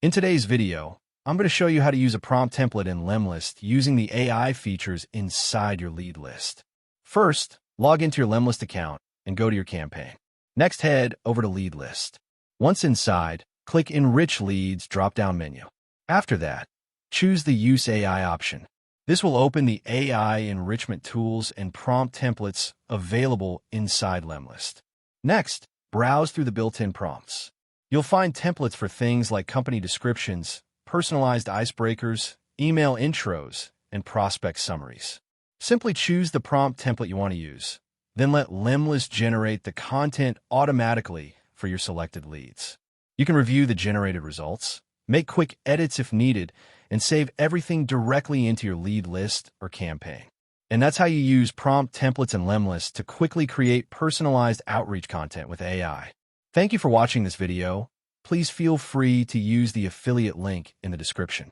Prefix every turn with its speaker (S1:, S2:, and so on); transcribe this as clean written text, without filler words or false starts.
S1: In today's video, I'm going to show you how to use a prompt template in Lemlist using the AI features inside your lead list. First, log into your Lemlist account and go to your campaign. Next, head over to Lead List. Once inside, click Enrich Leads drop-down menu. After that, choose the Use AI option. This will open the AI enrichment tools and prompt templates available inside Lemlist. Next, browse through the built-in prompts. You'll find templates for things like company descriptions, personalized icebreakers, email intros, and prospect summaries. Simply choose the prompt template you want to use, then let Lemlist generate the content automatically for your selected leads. You can review the generated results, make quick edits if needed, and save everything directly into your lead list or campaign. And that's how you use prompt templates in Lemlist to quickly create personalized outreach content with AI. Thank you for watching this video. Please feel free to use the affiliate link in the description.